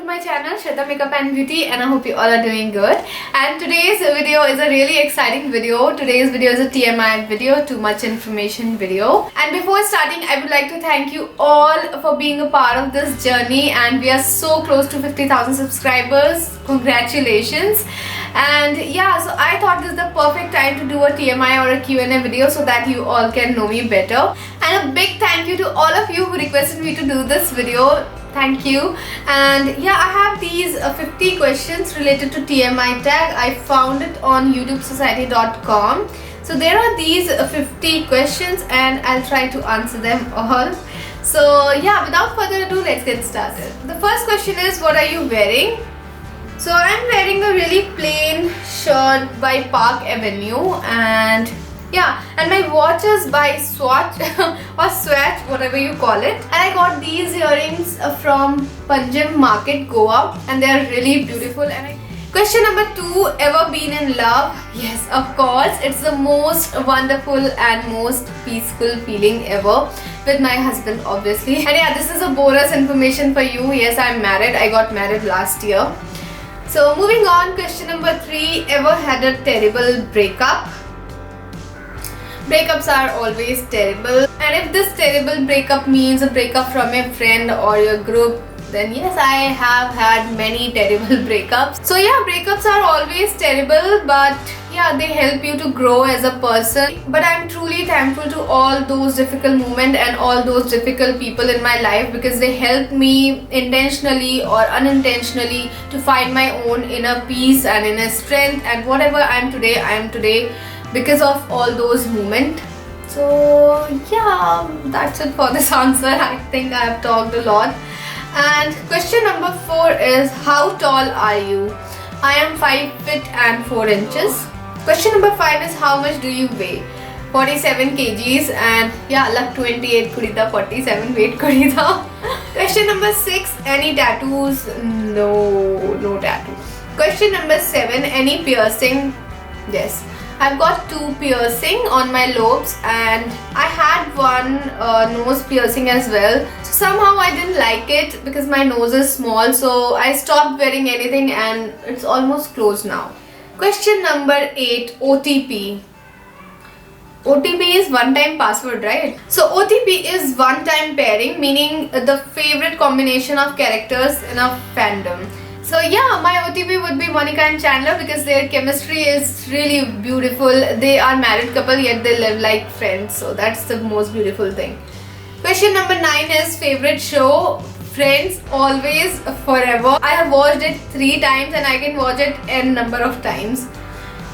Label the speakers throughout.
Speaker 1: my channel Shweta Makeup and Beauty, and I hope you all are doing good. And today's video is a really exciting video. Today's video is a TMI video, too much information video. And before starting, I would like to thank you all for being a part of this journey, and we are so close to 50,000 subscribers. Congratulations. And yeah, so I thought this is the perfect time to do a TMI or a Q&A video so that you all can know me better. And a big thank you to all of you who requested me to do this video. Thank you. And yeah, I have these 50 questions related to TMI tag. I found it on youtubesociety.com. So there are these 50 questions and I'll try to answer them all. So yeah, without further ado, let's get started. The first question is, what are you wearing? So I'm wearing a really plain shirt by Park Avenue, and yeah, and my watch is by Swatch or Swatch, whatever you call it. And I got these earrings from Panjim Market, Goa, and they are really beautiful. And question number 2, ever been in love? Yes, of course. It's the most wonderful and most peaceful feeling ever with my husband, obviously. And yeah, this is a bonus information for you. Yes, I'm married. I got married last year. So moving on, question number 3, ever had a terrible breakup? Breakups are always terrible, and if this terrible breakup means a breakup from a friend or your group, then yes, I have had many terrible breakups. So yeah, breakups are always terrible, but yeah, they help you to grow as a person. But I'm truly thankful to all those difficult moments and all those difficult people in my life, because they helped me intentionally or unintentionally to find my own inner peace and inner strength, and whatever I am today because of all those moments. So yeah, that's it for this answer. I think I have talked a lot. And question number 4 is, how tall are you? I am 5 feet and 4 inches. Question number 5 is, how much do you weigh? 47 kgs, and yeah, luck 28 kurita, 47 weight kurita. Question number 6, any tattoos? No tattoos. Question number 7, any piercing? Yes, I've got 2 piercing on my lobes, and I had one nose piercing as well. So somehow I didn't like it because my nose is small, so I stopped wearing anything and it's almost closed now. Question number 8, OTP. OTP is one-time password, right? So OTP is one-time pairing, meaning the favorite combination of characters in a fandom. So yeah, my OTP would be Monica and Chandler, because their chemistry is really beautiful. They are married couple, yet they live like friends. So that's the most beautiful thing. Question number 9 is, favorite show? Friends, always, forever. I have watched it 3 times and I can watch it n number of times.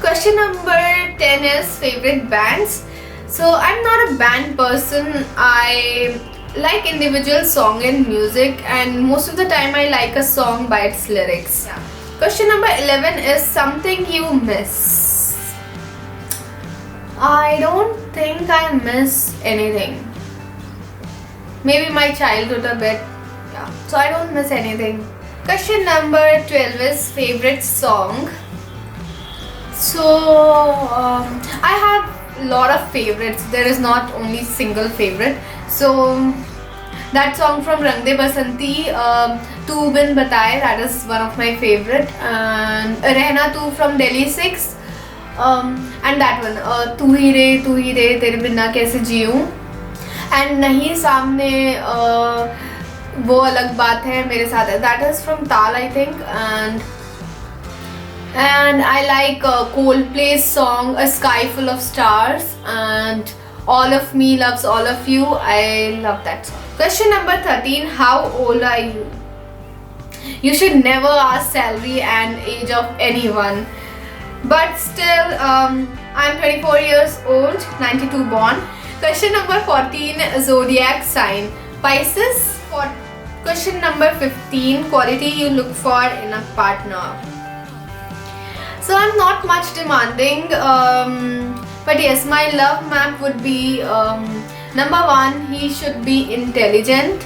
Speaker 1: Question number 10 is, favorite bands? So I'm not a band person. I like individual song and music, and most of the time I like a song by its lyrics. Yeah. Question number 11 is, something you miss? I don't think I miss anything. Maybe my childhood a bit. Yeah. So I don't miss anything. Question number 12 is, favorite song? So I have a lot of favorites. There is not only single favorite. So that song from Rang De Basanti, Tu Bin Bataye, that is one of my favorite. And Rehna Tu from Delhi 6, and that one, Tu Hi Re Tere Binna Kaise Jeeun, and Nahi Samne Wo Alag Baat Hai Mere Saath Hai, that is from Tal, I think. And I like Coldplay's song A Sky Full of Stars, and All of Me Loves All of You. I love that song. Question number 13, how old are you? You should never ask salary and age of anyone. But still, I'm 24 years old, 92 born. Question number 14, zodiac sign. Pisces. Question number 15, quality you look for in a partner. So I'm not much demanding, but yes, my love map would be, number 1, he should be intelligent.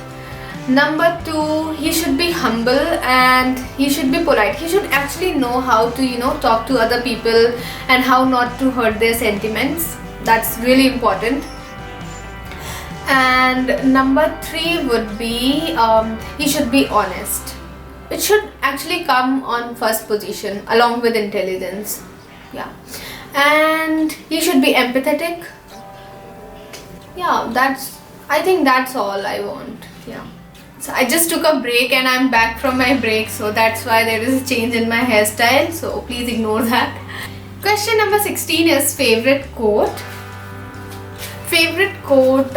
Speaker 1: Number 2, he should be humble, and he should be polite. He should actually know how to, talk to other people and how not to hurt their sentiments. That's really important. And number 3 would be, he should be honest. it should actually come on first position along with intelligence. Yeah. And you should be empathetic. Yeah, I think that's all I want. Yeah. So I just took a break and I'm back from my break, so that's why there is a change in my hairstyle, so please ignore that. Question number 16 is favorite quote. Favorite quote,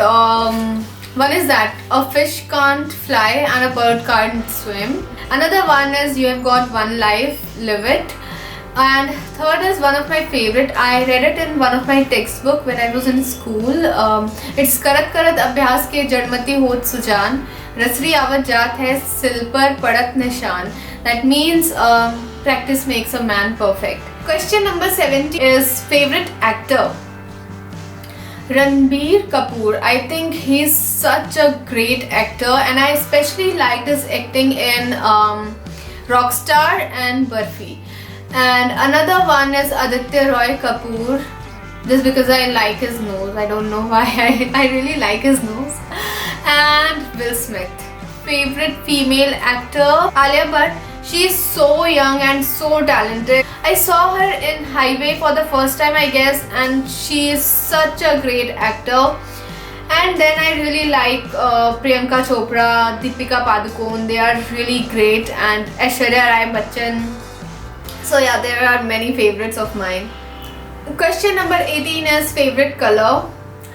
Speaker 1: one is that a fish can't fly and a bird can't swim. Another one is you have got one life, live it. And third is one of my favorite, I read it in one of my textbook when I was in school. It's Karat Karat Abhyas ke Jadmati Hot Sujan, Rasri Avat Jat hai Sil par Padat Nishan. That means practice makes a man perfect. Question number 70 is favorite actor. Ranbir Kapoor. I think he's such a great actor and I especially liked his acting in Rockstar and Barfi. And another one is Aditya Roy Kapoor, just because I like his nose. I don't know why, I really like his nose. And Will Smith. Favorite female actor, Alia Bhatt. She is so young and so talented. I saw her in Highway for the first time, I guess, and she is such a great actor. And then I really like Priyanka Chopra, Deepika Padukone. They are really great, and Aishwarya Rai Bachchan. So yeah, there are many favorites of mine. Question number 18 is favorite color.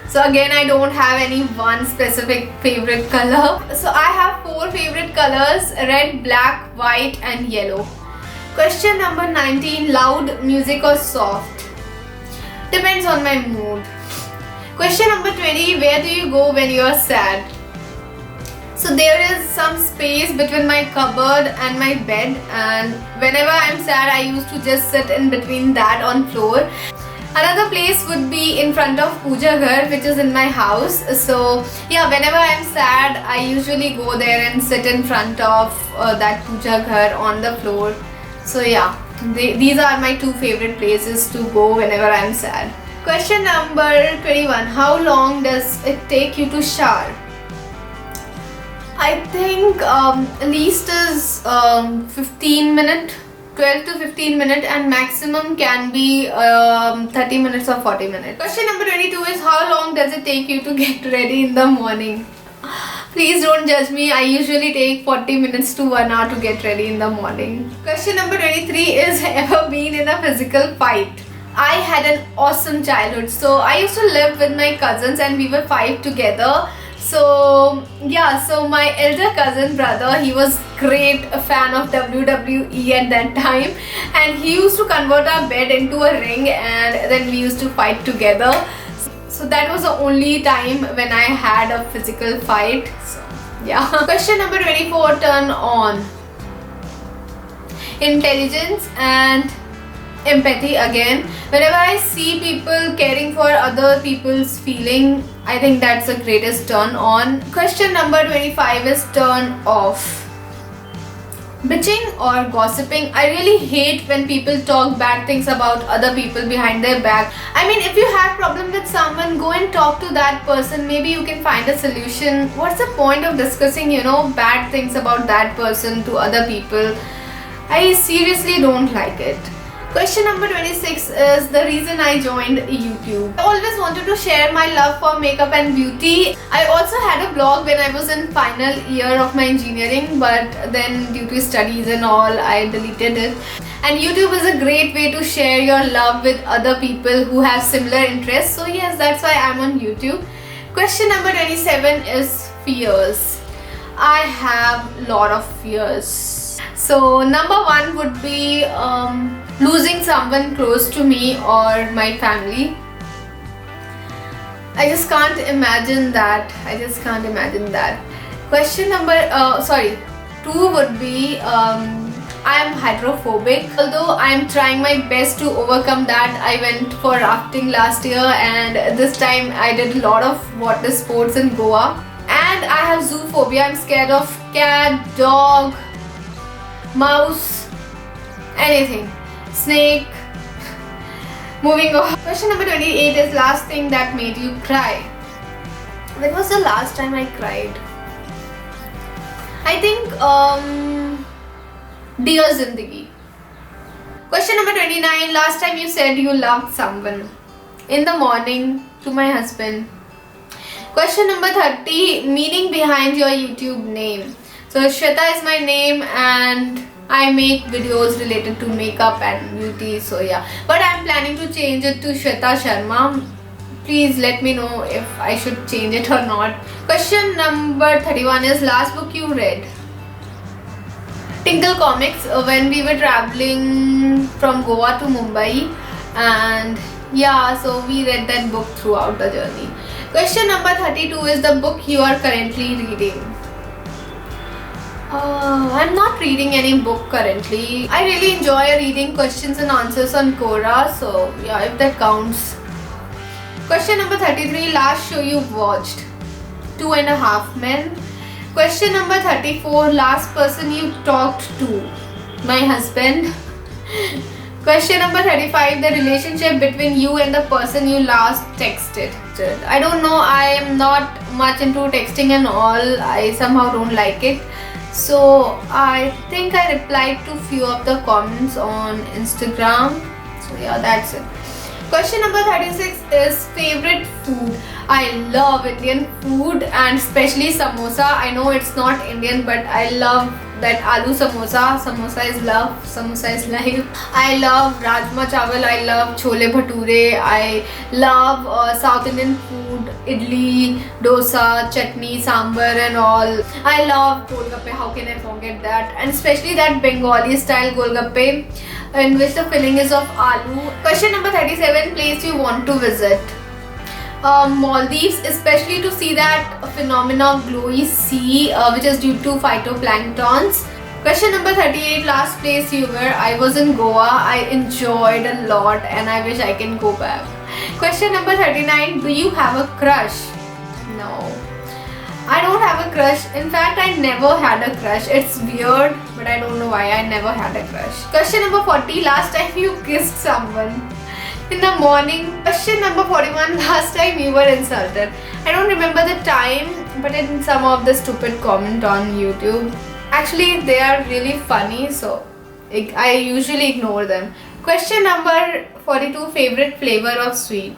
Speaker 1: So again, I don't have any one specific favorite color. So I have 4 favorite colors: red, black, white and yellow. Question number 19, loud music or soft? Depends on my mood. Question number 20, where do you go when you are sad? So there is some space between my cupboard and my bed, and whenever I'm sad I used to just sit in between that on floor. Another place would be in front of Puja Ghar, which is in my house. So yeah, whenever I'm sad I usually go there and sit in front of that Puja Ghar on the floor. So yeah, these are my 2 favorite places to go whenever I'm sad. Question number 21, how long does it take you to shower? I think least is 15 minutes, 12 to 15 minutes, and maximum can be 30 minutes or 40 minutes. Question number 22 is how long does it take you to get ready in the morning? Please don't judge me, I usually take 40 minutes to 1 hour to get ready in the morning. Question number 23 is ever been in a physical fight? I had an awesome childhood. So I used to live with my cousins and we would fight together. So yeah, so my elder cousin brother, he was great a fan of WWE at that time, and he used to convert our bed into a ring and then we used to fight together. So that was the only time when I had a physical fight. So yeah. Question number 24, turn on. Intelligence and empathy again. Whenever I see people caring for other people's feeling, I think that's the greatest turn on. Question number 25 is turn off. Bitching or gossiping. I really hate when people talk bad things about other people behind their back. I mean, if you have problem with someone, go and talk to that person. Maybe you can find a solution. What's the point of discussing, bad things about that person to other people? I seriously don't like it. Question number 26 is the reason I joined YouTube. I always wanted to share my love for makeup and beauty. I also had a blog when I was in final year of my engineering, but then due to studies and all, I deleted it. And YouTube is a great way to share your love with other people who have similar interests. So yes, that's why I'm on YouTube. Question number 27 is fears. I have a lot of fears. So number 1 would be losing someone close to me or my family. I just can't imagine that. Question number 2 would be I am hydrophobic. Although I am trying my best to overcome that. I went for rafting last year and this time I did a lot of water sports in Goa. And I have zoophobia. I'm scared of cat, dog, mouse, anything, snake. Moving on. Question number 28 is last thing that made you cry. When was the last time I cried? I think Dear Zindagi. Question number 29. Last time you said you loved someone. In the morning, to my husband. Question number 30. Meaning behind your YouTube name. So Shweta is my name and I make videos related to makeup and beauty. So yeah. But I'm planning to change it to Shweta Sharma. Please let me know if I should change it or not. Question number 31 is last book you read. Tinkle Comics, when we were traveling from Goa to Mumbai, and yeah, so we read that book throughout the journey. Question number 32 is the book you are currently reading. I'm not reading any book currently. I really enjoy reading questions and answers on Quora, so yeah, if that counts. Question number 33, last show you watched. 2.5 Men. Question number 34, last person you talked to. My husband. Question number 35, the relationship between you and the person you last texted. I don't know, I am not much into texting and all. I somehow don't like it. So I think I replied to few of the comments on Instagram. So yeah, that's it. Question number 36 is favorite food. I love Indian food and especially samosa. I know it's not Indian, but I love that aloo samosa. Samosa is love. Samosa is life. I love rajma chawal. I love chole bhature. I love South Indian food, idli, dosa, chutney, sambar and all. I love golgappe. How can I forget that? And especially that Bengali style golgappe, in which the filling is of aloo. Question number 37, place you want to visit. Maldives, especially to see that phenomena of glowy sea, which is due to phytoplanktons. Question number 38, last place you were. I was in Goa. I enjoyed a lot and I wish I can go back. Question number 39, do you have a crush? No, I don't have a crush. In fact, I never had a crush. It's weird, but I don't know why I never had a crush. Question number 40, last time you kissed someone. In the morning. Question number 41, last time you were insulted. I don't remember the time, but in some of the stupid comment on YouTube. Actually, they are really funny, so I usually ignore them. Question number 42, favorite flavor of sweet.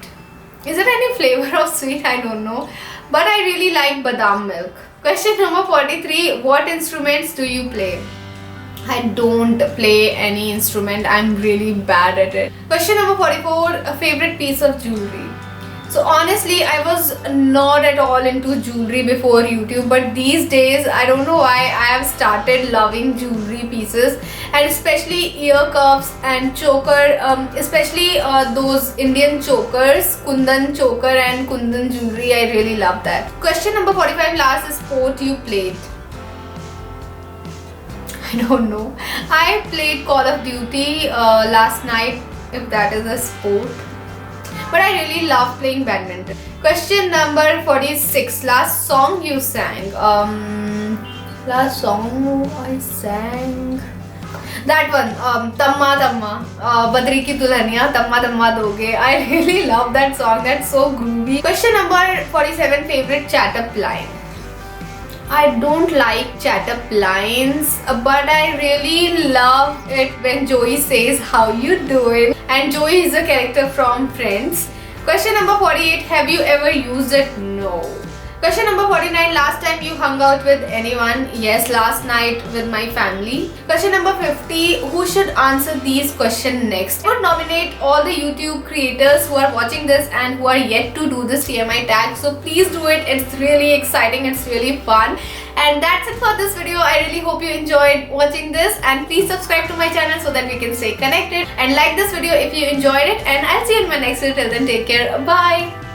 Speaker 1: Is there any flavor of sweet? I don't know, but I really like badam milk. Question number 43, what instruments do you play? I don't play any instrument. I'm really bad at it. Question number 44, a favorite piece of jewelry. So honestly, I was not at all into jewelry before YouTube, but these days, I don't know why, I have started loving jewelry pieces, and especially ear cuffs and choker, especially those Indian chokers, Kundan choker and Kundan jewelry. I really love that. Question number 45, last sport you played. I don't know. I played Call of Duty last night, if that is a sport. But I really love playing badminton. Question number 46. Last song you sang. Last song I sang. That one, Tamma Tamma, Badri Ki Dulhaniya, Tamma Tamma Doge. I really love that song. That's so groovy. Question number 47. Favorite chat-up line. I don't like chat-up lines, but I really love it when Joey says how you doing, and Joey is a character from Friends. Question number 48, have you ever used it? No. Question number 49, last time you hung out with anyone? Yes, last night with my family. Question number 50, who should answer these questions next? I would nominate all the YouTube creators who are watching this and who are yet to do this TMI tag. So please do it. It's really exciting. It's really fun. And that's it for this video. I really hope you enjoyed watching this, and please subscribe to my channel so that we can stay connected, and like this video if you enjoyed it, and I'll see you in my next video. Till then, take care. Bye.